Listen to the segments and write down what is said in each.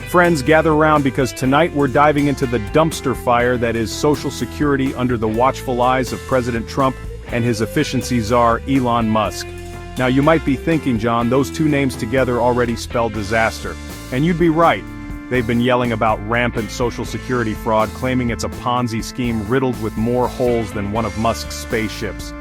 Friends, gather around because tonight we're diving into the dumpster fire that is Social Security under the watchful eyes of President Trump and his efficiency czar, Elon Musk. Now you might be thinking, John, those two names together already spell disaster. And you'd be right. They've been yelling about rampant Social Security fraud, claiming it's a Ponzi scheme riddled with more holes than one of Musk's spaceships.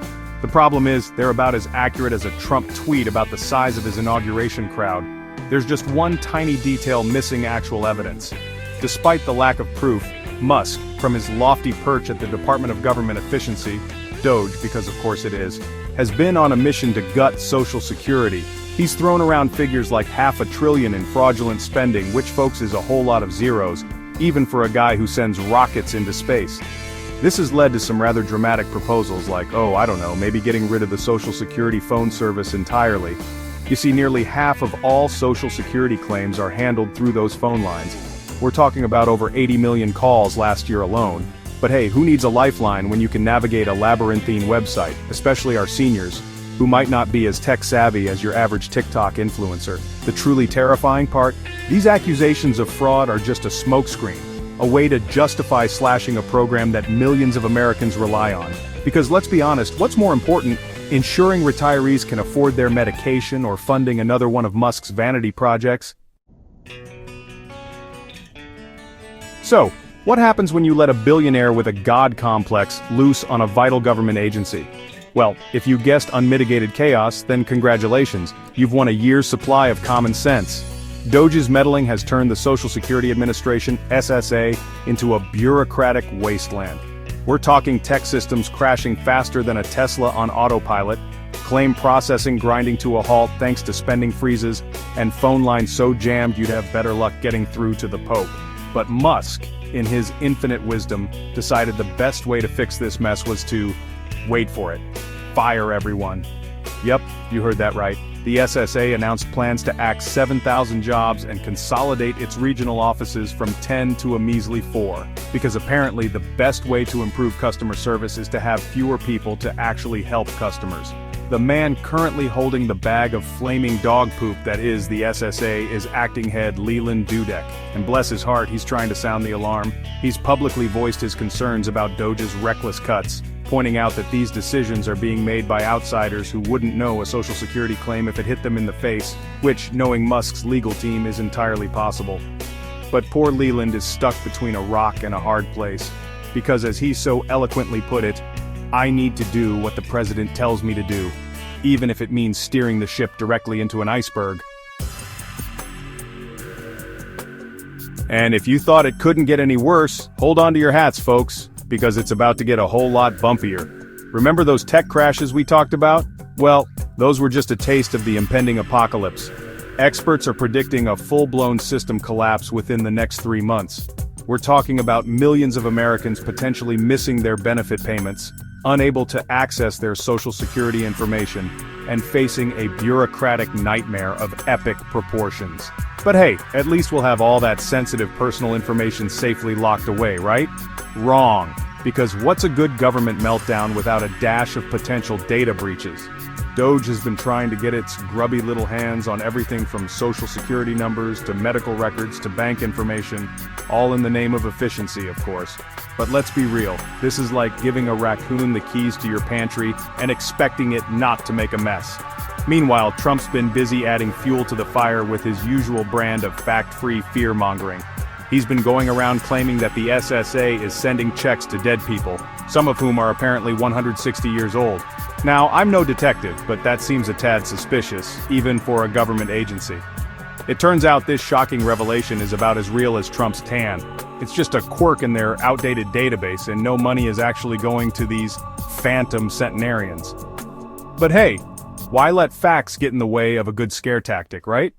The problem is, they're about as accurate as a Trump tweet about the size of his inauguration crowd. There's just one tiny detail missing actual evidence. Despite the lack of proof, Musk, from his lofty perch at the Department of Government Efficiency, DOGE because of course it is, has been on a mission to gut Social Security. He's thrown around figures like $500 billion in fraudulent spending, which folks is a whole lot of zeros, even for a guy who sends rockets into space. This has led to some rather dramatic proposals like, maybe getting rid of the Social Security phone service entirely. You see, nearly half of all Social Security claims are handled through those phone lines. We're talking about over 80 million calls last year alone. But hey, who needs a lifeline when you can navigate a labyrinthine website, especially our seniors, who might not be as tech-savvy as your average TikTok influencer. The truly terrifying part? These accusations of fraud are just a smokescreen, a way to justify slashing a program that millions of Americans rely on. Because let's be honest, what's more important, ensuring retirees can afford their medication or funding another one of Musk's vanity projects? So, what happens when you let a billionaire with a god complex loose on a vital government agency? Well, if you guessed unmitigated chaos, then congratulations, you've won a year's supply of common sense. DOGE's meddling has turned the Social Security Administration, SSA, into a bureaucratic wasteland. We're talking tech systems crashing faster than a Tesla on autopilot, claim processing grinding to a halt thanks to spending freezes, and phone lines so jammed you'd have better luck getting through to the Pope. But Musk, in his infinite wisdom, decided the best way to fix this mess was to, wait for it, fire everyone. Yep, you heard that right. The SSA announced plans to axe 7,000 jobs and consolidate its regional offices from 10 to a measly 4. Because apparently the best way to improve customer service is to have fewer people to actually help customers. The man currently holding the bag of flaming dog poop that is the SSA is acting head Leland Dudek. And bless his heart, he's trying to sound the alarm. He's publicly voiced his concerns about DOGE's reckless cuts, pointing out that these decisions are being made by outsiders who wouldn't know a Social Security claim if it hit them in the face, which, knowing Musk's legal team, is entirely possible. But poor Leland is stuck between a rock and a hard place, because as he so eloquently put it, I need to do what the president tells me to do, even if it means steering the ship directly into an iceberg. And if you thought it couldn't get any worse, hold on to your hats, folks, because it's about to get a whole lot bumpier. Remember those tech crashes we talked about? Well, those were just a taste of the impending apocalypse. Experts are predicting a full-blown system collapse within the next 3 months. We're talking about millions of Americans potentially missing their benefit payments, unable to access their Social Security information, and facing a bureaucratic nightmare of epic proportions. But hey, at least we'll have all that sensitive personal information safely locked away, right? Wrong. Because what's a good government meltdown without a dash of potential data breaches? DOGE has been trying to get its grubby little hands on everything from Social Security numbers to medical records to bank information, all in the name of efficiency, of course. But let's be real, this is like giving a raccoon the keys to your pantry and expecting it not to make a mess. Meanwhile, Trump's been busy adding fuel to the fire with his usual brand of fact-free fear-mongering. He's been going around claiming that the SSA is sending checks to dead people, some of whom are apparently 160 years old. Now, I'm no detective, but that seems a tad suspicious, even for a government agency. It turns out this shocking revelation is about as real as Trump's tan. It's just a quirk in their outdated database, and no money is actually going to these phantom centenarians. But hey, why let facts get in the way of a good scare tactic, right?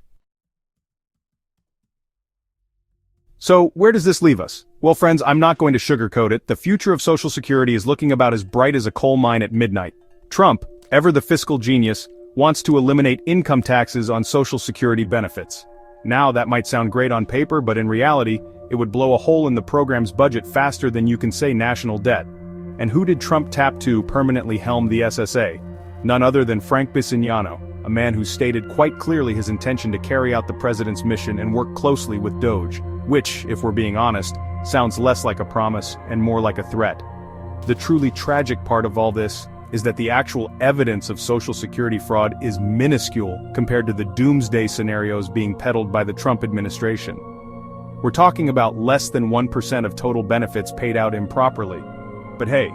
So, where does this leave us? Well, friends, I'm not going to sugarcoat it. The future of Social Security is looking about as bright as a coal mine at midnight. Trump, ever the fiscal genius, wants to eliminate income taxes on Social Security benefits. Now, that might sound great on paper, but in reality, it would blow a hole in the program's budget faster than you can say national debt. And who did Trump tap to permanently helm the SSA? None other than Frank Bisignano. a man who stated quite clearly his intention to carry out the president's mission and work closely with Doge, which, if we're being honest, sounds less like a promise and more like a threat. The truly tragic part of all this is that the actual evidence of Social Security fraud is minuscule compared to the doomsday scenarios being peddled by the Trump administration. We're talking about less than 1% of total benefits paid out improperly. But hey,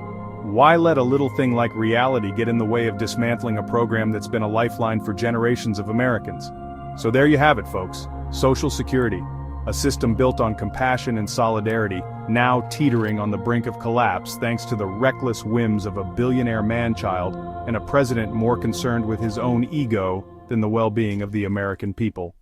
why let a little thing like reality get in the way of dismantling a program that's been a lifeline for generations of Americans? So there you have it, folks. Social Security, a system built on compassion and solidarity, now teetering on the brink of collapse thanks to the reckless whims of a billionaire man-child and a president more concerned with his own ego than the well-being of the American people.